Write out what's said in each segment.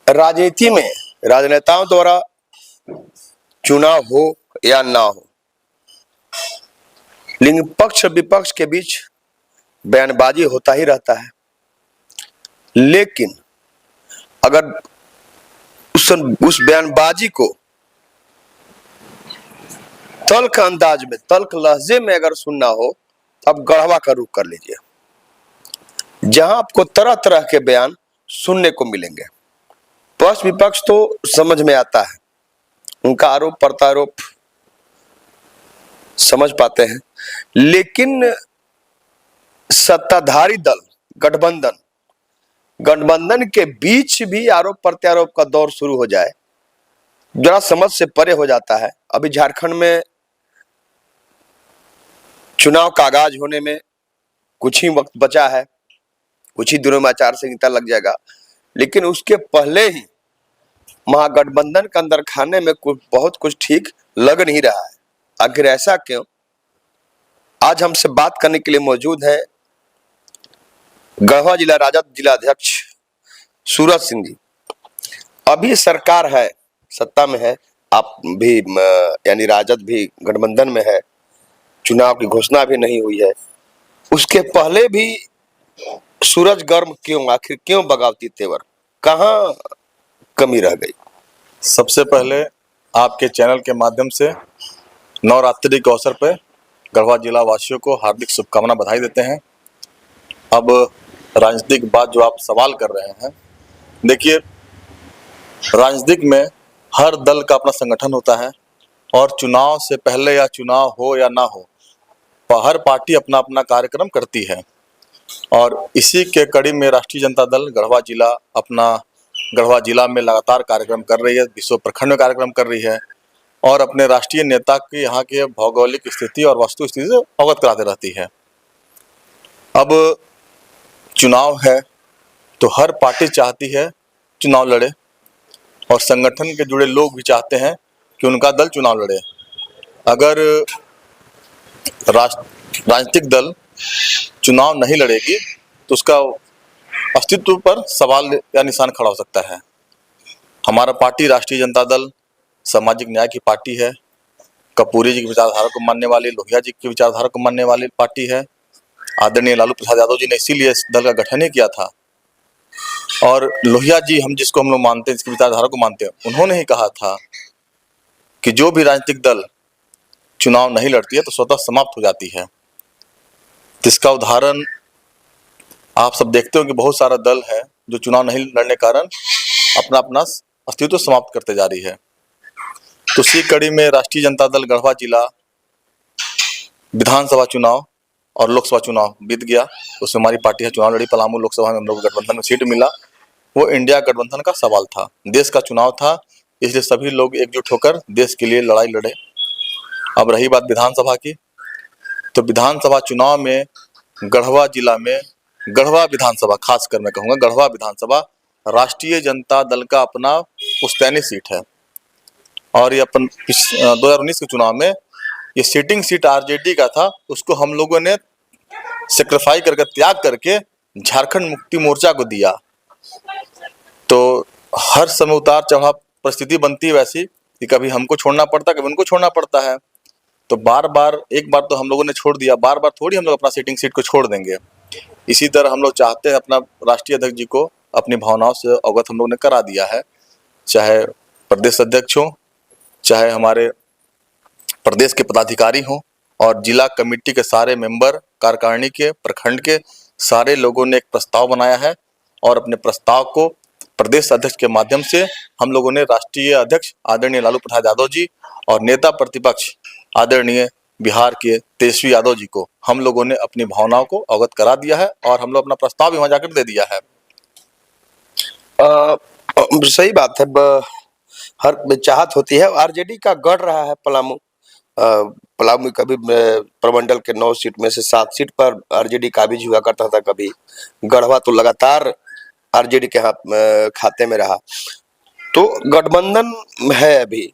राजनीति में राजनेताओं द्वारा चुनाव हो या ना हो, लेकिन पक्ष विपक्ष के बीच बयानबाजी होता ही रहता है। लेकिन अगर उस बयानबाजी को तल्ख अंदाज में, तल्ख लहजे में अगर सुनना हो, अब गढ़वा का रुख कर लीजिए, जहां आपको तरह तरह के बयान सुनने को मिलेंगे। पक्ष विपक्ष तो समझ में आता है, उनका आरोप प्रत्यारोप समझ पाते हैं, लेकिन सत्ताधारी दल गठबंधन के बीच भी आरोप प्रत्यारोप का दौर शुरू हो जाए, जरा समझ से परे हो जाता है। अभी झारखंड में चुनाव का आगाज होने में कुछ ही वक्त बचा है, कुछ ही दिनों में आचार संहिता लग जाएगा, लेकिन उसके पहले ही महागठबंधन के अंदर खाने में बहुत कुछ ठीक लग नहीं रहा है। आखिर ऐसा क्यों? आज हमसे बात करने के लिए मौजूद है गढ़वा जिला राजद जिला अध्यक्ष सूरज सिंह जी। अभी सरकार है, सत्ता में है, आप भी यानी राजद भी गठबंधन में है, चुनाव की घोषणा भी नहीं हुई है, उसके पहले भी सूरज गर्म क्यों? आखिर क्यों बगावती तेवर? कहां कमी रह गई? सबसे पहले आपके चैनल के माध्यम से नवरात्रि के अवसर पर गढ़वा जिला वासियों को हार्दिक शुभकामना बधाई देते हैं। अब राजनीतिक बात जो आप सवाल कर रहे हैं, देखिए, राजनीतिक में हर दल का अपना संगठन होता है और चुनाव से पहले या चुनाव हो या ना हो, हर पार्टी अपना अपना कार्यक्रम करती है। और इसी के कड़ी में राष्ट्रीय जनता दल गढ़वा जिला में लगातार कार्यक्रम कर रही है, 20 प्रखंड में कार्यक्रम कर रही है और अपने राष्ट्रीय नेता की यहाँ के भौगोलिक स्थिति और वस्तु स्थिति से अवगत कराते रहती है। अब चुनाव है तो हर पार्टी चाहती है चुनाव लड़े और संगठन के जुड़े लोग भी चाहते हैं कि उनका दल चुनाव लड़े। अगर राजनीतिक दल चुनाव नहीं लड़ेगी तो उसका अस्तित्व पर सवाल या निशान खड़ा हो सकता है। हमारा पार्टी राष्ट्रीय जनता दल सामाजिक न्याय की पार्टी है, कपूरी जी की विचारधारा को मानने वाली, लोहिया जी की विचारधारा को मानने वाली पार्टी है। आदरणीय लालू प्रसाद यादव जी ने इसीलिए इस दल का गठन ही किया था। और लोहिया जी, जिसको हम लोग मानते हैं, जिसकी विचारधारा को मानते हैं, उन्होंने ही कहा था कि जो भी राजनीतिक दल चुनाव नहीं लड़ती है तो स्वतः समाप्त हो जाती है। जिसका उदाहरण आप सब देखते हो कि बहुत सारा दल है जो चुनाव नहीं लड़ने के कारण अपना अपना अस्तित्व समाप्त करते जा रही है। तो इसी कड़ी में राष्ट्रीय जनता दल गढ़वा जिला विधानसभा चुनाव और लोकसभा चुनाव बीत गया, उसमें हमारी पार्टी है चुनाव लड़ी। पलामू लोकसभा में हम लोग गठबंधन में सीट मिला। वो इंडिया गठबंधन का सवाल था, देश का चुनाव था, इसलिए सभी लोग एकजुट होकर देश के लिए लड़ाई लड़े। अब रही बात विधानसभा की, तो विधानसभा चुनाव में गढ़वा जिला में गढ़वा विधानसभा, खासकर मैं कहूँगा गढ़वा विधानसभा राष्ट्रीय जनता दल का अपना पुश्तैनी सीट है। और ये अपन 2019 के चुनाव में ये सीटिंग सीट आरजेडी का था, उसको हम लोगों ने सेक्रीफाई करके, त्याग करके झारखंड मुक्ति मोर्चा को दिया। तो हर समय उतार चढ़ाव परिस्थिति बनती है वैसी कि कभी हमको छोड़ना पड़ता है, कभी उनको छोड़ना पड़ता है। तो एक बार तो हम लोगों ने छोड़ दिया, बार बार थोड़ी हम लोग अपना सीटिंग सीट को छोड़ देंगे। इसी तरह हम लोग चाहते हैं अपना राष्ट्रीय अध्यक्ष जी को अपनी भावनाओं से अवगत हम लोग ने करा दिया है, चाहे प्रदेश अध्यक्ष हो, चाहे हमारे प्रदेश के पदाधिकारी हों, और जिला कमेटी के सारे मेंबर, कार्यकारिणी के, प्रखंड के सारे लोगों ने एक प्रस्ताव बनाया है और अपने प्रस्ताव को प्रदेश अध्यक्ष के माध्यम से हम लोगों ने राष्ट्रीय अध्यक्ष आदरणीय लालू प्रसाद यादव जी और नेता प्रतिपक्ष आदरणीय बिहार के तेजस्वी यादव जी को हम लोगों ने अपनी भावनाओं को अवगत करा दिया है और हम लोग अपना प्रस्ताव भी वहां जाकर दे दिया है। सही बात है, हर चाहत होती है। आरजेडी का गढ़ रहा है पलामू। पलामू कभी प्रमंडल के 9 सीट में से 7 सीट पर आरजेडी काबिज हुआ करता था, कभी गढ़वा तो लगातार आरजेडी के खाते में रहा। तो गठबंधन है अभी।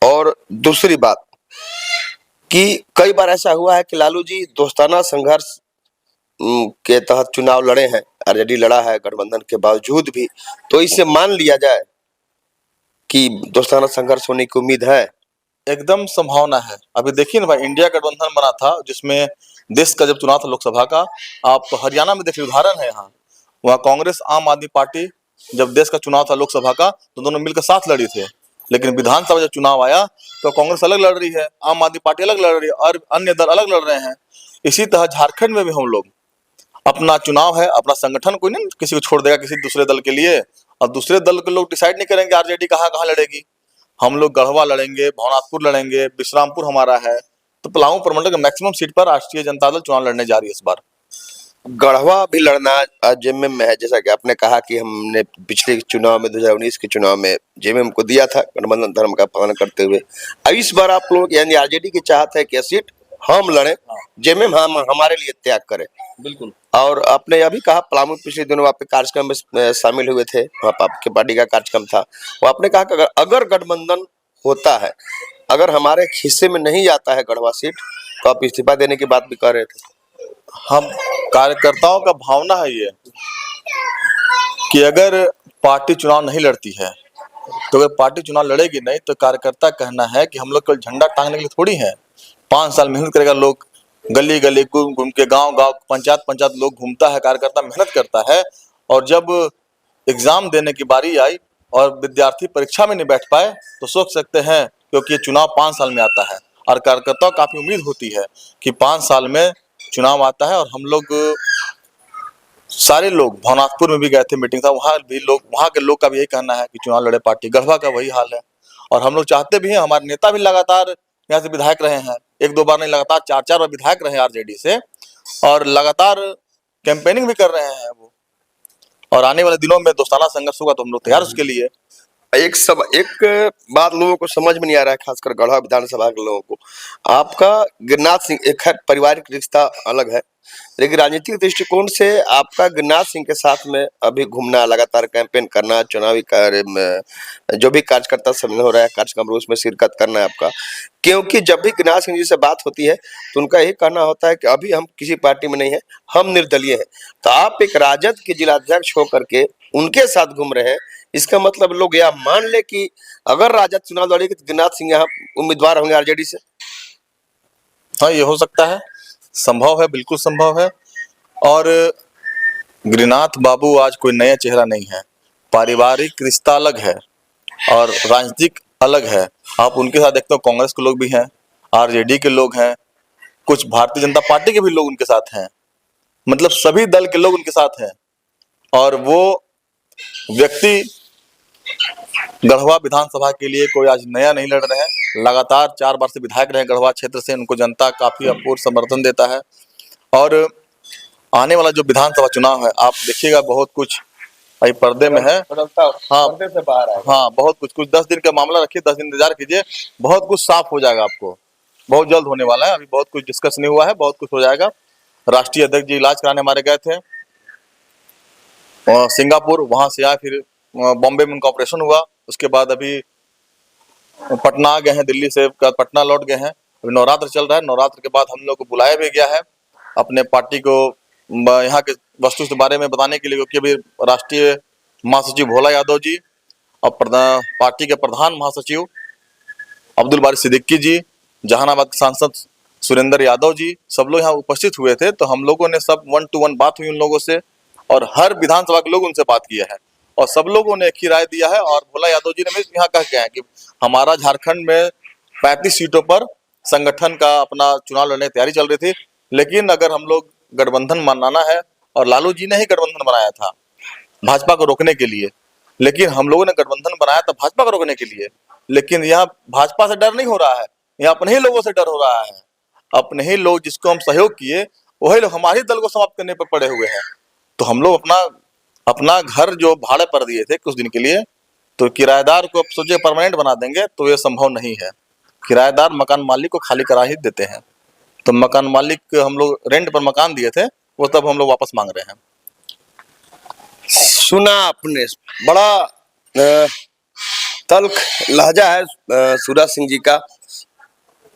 और दूसरी बात कि कई बार ऐसा हुआ है कि लालू जी दोस्ताना संघर्ष के तहत चुनाव लड़े हैं, आरजेडी लड़ा है गठबंधन के बावजूद भी, तो इसे मान लिया जाए कि दोस्ताना संघर्ष होने की उम्मीद है? एकदम संभावना है। अभी देखिए ना भाई, इंडिया गठबंधन बना था जिसमें देश का जब चुनाव था लोकसभा का, आप हरियाणा में देखिए, उदाहरण है यहाँ, वहाँ कांग्रेस आम आदमी पार्टी, जब देश का चुनाव था लोकसभा का तो दोनों मिलकर साथ लड़ी थे। लेकिन विधानसभा जब चुनाव आया तो कांग्रेस अलग लड़ रही है, आम आदमी पार्टी अलग लड़ रही है और अन्य दल अलग लड़ रहे हैं। इसी तरह झारखंड में भी हम लोग, अपना चुनाव है, अपना संगठन कोई नहीं किसी को छोड़ देगा किसी दूसरे दल के लिए, और दूसरे दल के लोग डिसाइड नहीं करेंगे आरजेडी कहाँ कहाँ लड़ेगी। हम लोग गढ़वा लड़ेंगे, भवनाथपुर लड़ेंगे, विश्रामपुर हमारा है। तो पलामू प्रमंडल के मैक्सिमम सीट पर राष्ट्रीय जनता दल चुनाव लड़ने जा रही है इस बार। गढ़वा भी लड़ना जेएमएम में है, जैसा कि आपने कहा कि हमने पिछले चुनाव में 2019 के चुनाव में जेएमएम को दिया था गठबंधन धर्म का पालन करते हुए। अब इस बार आप लोग यानी आरजेडी की चाहत है कि सीट हम लड़े, जेएमएम हम हमारे लिए त्याग करें। बिल्कुल। और आपने यह भी कहा पलामू पिछले दिनों आपके कार्यक्रम में शामिल हुए थे, वहाँ आपके पार्टी का कार्यक्रम था, वो आपने कहा कि अगर गठबंधन होता है, अगर हमारे हिस्से में नहीं आता है गढ़वा सीट, तो आप इस्तीफा देने की बात भी कर रहे थे। हम कार्यकर्ताओं का भावना है ये कि अगर पार्टी चुनाव नहीं लड़ती है, तो अगर पार्टी चुनाव लड़ेगी नहीं तो कार्यकर्ता कहना है कि हम लोग केवल झंडा टांगने के लिए थोड़ी है। 5 साल मेहनत करेगा लोग, गली गली घूम घूम के, गांव गांव, पंचायत पंचायत लोग घूमता है, कार्यकर्ता मेहनत करता है, और जब एग्जाम देने की बारी आई और विद्यार्थी परीक्षा में नहीं बैठ पाए तो सोच सकते हैं, क्योंकि ये चुनाव 5 साल में आता है और कार्यकर्ताओं को काफी उम्मीद होती है कि 5 साल में चुनाव आता है। और हम लोग सारे लोग भवनाथपुर में भी गए थे, मीटिंग था, वहाँ भी लोग, वहाँ के लोग का भी यही कहना है कि चुनाव लड़े पार्टी। गढ़वा का वही हाल है और हम लोग चाहते भी हैं, हमारे नेता भी लगातार यहाँ से विधायक रहे हैं, 1-2 बार नहीं, लगातार 4-4 बार विधायक रहे आरजेडी से, और लगातार कैंपेनिंग भी कर रहे हैं वो। और आने वाले दिनों में दोस्ताना संघर्ष होगा तो हम लोग तैयार उसके लिए। एक बात लोगों को समझ में नहीं आ रहा है, खासकर गढ़वा विधानसभा के लोगों को। आपका गिरिनाथ सिंह, एक है पारिवारिक रिश्ता अलग है, लेकिन राजनीतिक दृष्टिकोण से आपका गिरिनाथ सिंह के साथ में अभी घूमना, लगातार कैंपेन करना, चुनावी कार्य में जो भी कार्यकर्ता सम्मेलन हो रहा है कार्यक्रम में उसमें शिरकत करना है आपका। क्योंकि जब भी गिरिनाथ सिंह जी से बात होती है तो उनका यही कहना होता है कि अभी हम किसी पार्टी में नहीं है, हम निर्दलीय हैं। तो आप एक राजद के जिलाध्यक्ष होकर के उनके साथ घूम रहे हैं, इसका मतलब लोग यह मान ले कि अगर राजद चुनाव लड़ेगी तो गिरिनाथ सिंह यहाँ उम्मीदवार होंगे आरजेडी से। हाँ, ये हो सकता है, संभव है, बिल्कुल संभव है। और गिरिनाथ बाबू आज कोई नया चेहरा नहीं है, पारिवारिक रिश्ता अलग है और राजनीतिक अलग है। आप उनके साथ देखते हो कांग्रेस के लोग भी हैं, आरजेडी के लोग हैं, कुछ भारतीय जनता पार्टी के भी लोग उनके साथ हैं, मतलब सभी दल के लोग उनके साथ हैं। और वो व्यक्ति गढ़वा विधानसभा के लिए कोई आज नया नहीं लड़ रहे हैं, लगातार 4 बार से विधायक रहे गढ़वा क्षेत्र से, उनको जनता काफी अपूर्व समर्थन देता है। और आने वाला जो विधानसभा चुनाव है, आप देखिएगा बहुत कुछ अभी पर्दे में है। हाँ, पर्दे से बाहर है। हाँ, बहुत कुछ 10 दिन का मामला रखिए, 10 दिन इंतजार कीजिए, बहुत कुछ साफ हो जाएगा आपको, बहुत जल्द होने वाला है। अभी बहुत कुछ डिस्कस नहीं हुआ है, बहुत कुछ हो जाएगा। राष्ट्रीय अध्यक्ष जी इलाज कराने हमारे गए थे सिंगापुर, वहां से आए, फिर बॉम्बे में उनका ऑपरेशन हुआ, उसके बाद अभी पटना आ गए हैं, दिल्ली से पटना लौट गए हैं। अभी नवरात्र चल रहा है, नवरात्र के बाद हम लोग को बुलाया भी गया है अपने पार्टी को यहाँ के वस्तु के बारे में बताने के लिए, क्योंकि अभी राष्ट्रीय महासचिव भोला यादव जी और पार्टी के प्रधान महासचिव अब्दुल बारी सिद्दीकी जी, जहानाबाद के सांसद सुरेंद्र यादव जी, सब लोग यहाँ उपस्थित हुए थे। तो हम लोगों ने सब 1 to 1 बात हुई उन लोगों से, और हर विधानसभा के लोग उनसे बात किया है और सब लोगों ने एक ही राय दिया है। और भोला यादव जी ने भी यहाँ कह के हैं कि हमारा झारखंड में 35 सीटों पर संगठन का अपना चुनाव लड़ने की तैयारी चल रही थी, लेकिन अगर हम लोग गठबंधन बनाना है, और लालू जी ने ही गठबंधन बनाया था भाजपा को रोकने के लिए, लेकिन हम लोगों ने गठबंधन बनाया था भाजपा को रोकने के लिए, लेकिन यहाँ भाजपा से डर नहीं हो रहा है, यहाँ अपने ही लोगों से डर हो रहा है। अपने ही लोग जिसको हम सहयोग किए वही लोग हमारे दल को समाप्त करने पर पड़े हुए हैं। तो हम लोग अपना घर जो भाड़े पर दिए थे कुछ दिन के लिए, तो किराएदार को अब सोचे परमानेंट बना देंगे, तो ये संभव नहीं है। किराएदार मकान मालिक को खाली करा ही देते हैं, तो मकान मालिक हम लोग रेंट पर मकान दिए थे, वो तब हम लोग वापस मांग रहे हैं। सुना आपने, बड़ा तल्ख लहजा है सूरज सिंह जी का।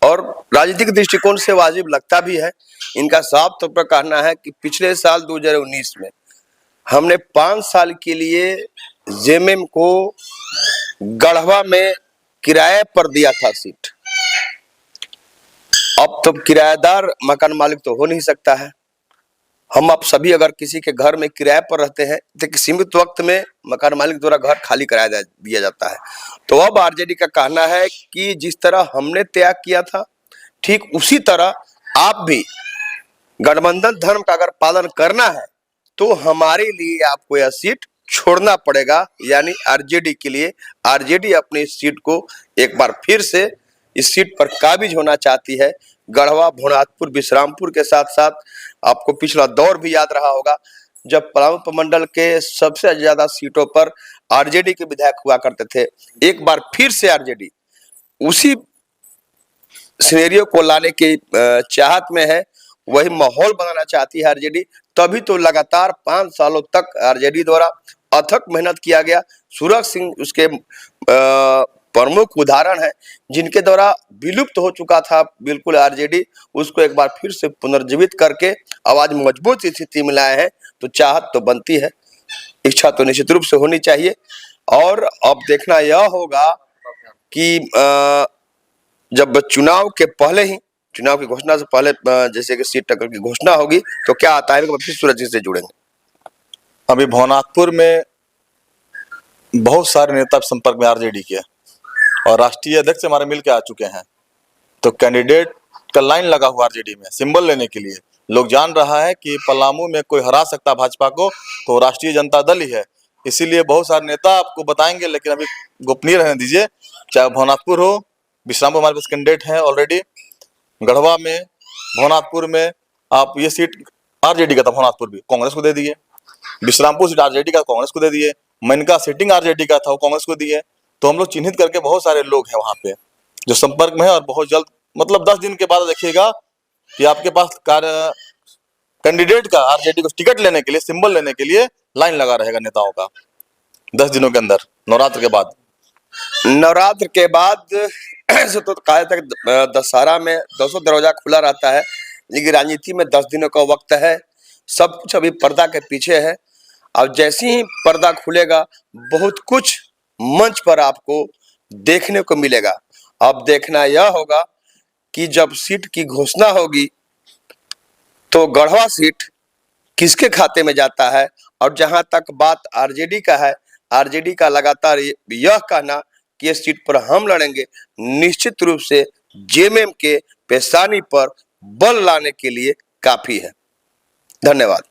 और राजनीतिक दृष्टिकोण से वाजिब लगता भी है। इनका साफ तौर पर कहना है कि पिछले साल 2019 में हमने 5 साल के लिए जेएमएम को गढ़वा में किराए पर दिया था सीट। अब तो किराएदार मकान मालिक तो हो नहीं सकता है। हम आप सभी अगर किसी के घर में किराए पर रहते हैं तो एक सीमित वक्त में मकान मालिक द्वारा घर खाली कराया दिया जाता है। तो अब आरजेडी का कहना है कि जिस तरह हमने त्याग किया था, ठीक उसी तरह आप भी गठबंधन धर्म का अगर पालन करना है तो हमारे लिए आपको यह सीट छोड़ना पड़ेगा। यानी आरजेडी के लिए, आरजेडी अपनी सीट को एक बार फिर से इस सीट पर काबिज होना चाहती है। गढ़वा, भोनाथपुर, विश्रामपुर के साथ साथ आपको पिछला दौर भी याद रहा होगा जब पलामू प्रमंडल के सबसे ज्यादा सीटों पर आरजेडी के विधायक हुआ करते थे। एक बार फिर से आरजेडी उसी सिनेरियो को लाने की चाहत में है, वही माहौल बनाना चाहती है आरजेडी। तभी तो लगातार 5 सालों तक आरजेडी द्वारा अथक मेहनत किया गया। सूरज सिंह उसके प्रमुख उदाहरण है, जिनके द्वारा विलुप्त हो चुका था बिल्कुल आरजेडी, उसको एक बार फिर से पुनर्जीवित करके आवाज मजबूत स्थिति में लाए हैं। तो चाहत तो बनती है, इच्छा तो निश्चित रूप से होनी चाहिए। और अब देखना यह होगा कि जब चुनाव के पहले ही, चुनाव की घोषणा से पहले जैसे कि सीट टक्कर की घोषणा होगी तो क्या आता है, फिर सूरज से जुड़ेंगे। अभी भवनाथपुर में बहुत सारे नेता संपर्क में आरजेडी के और राष्ट्रीय अध्यक्ष हमारे मिल के आ चुके हैं। तो कैंडिडेट का लाइन लगा हुआ आरजेडी में सिंबल लेने के लिए। लोग जान रहा है कि पलामू में कोई हरा सकता भाजपा को तो राष्ट्रीय जनता दल ही है। इसीलिए बहुत सारे नेता आपको बताएंगे, लेकिन अभी गोपनीय रहने दीजिए। चाहे भवनाथपुर हो, विश्रामपुर हमारे पास कैंडिडेट हैं ऑलरेडी। गढ़वा में, भवनाथपुर में आप ये सीट आरजेडी का था, भवनाथपुर भी कांग्रेस को दे दिए। विश्रामपुर सीट आरजेडी का, कांग्रेस को दे दिए। मनका सीटिंग आरजेडी का था, वो कांग्रेस को दिए। तो हम लोग चिन्हित करके बहुत सारे लोग हैं वहां पे जो संपर्क में है और बहुत जल्द, मतलब 10 दिन के बाद देखिएगा कि आपके पास कैंडिडेट का आरजेडी को टिकट लेने के लिए, सिंबल लेने के लिए लाइन लगा रहेगा नेताओं का 10 दिनों के अंदर, नवरात्र के बाद। नवरात्र के बाद तो कहा तक दशहरा में 200 दरवाजा खुला रहता है, लेकिन राजनीति में 10 दिनों का वक्त है। सब कुछ अभी पर्दा के पीछे है। अब जैसे ही पर्दा खुलेगा बहुत कुछ मंच पर आपको देखने को मिलेगा। अब देखना यह होगा कि जब सीट की घोषणा होगी तो गढ़वा सीट किसके खाते में जाता है। और जहां तक बात आरजेडी का है, आरजेडी का लगातार यह कहना कि इस सीट पर हम लड़ेंगे, निश्चित रूप से जेएमएम के पेशानी पर बल लाने के लिए काफी है। धन्यवाद।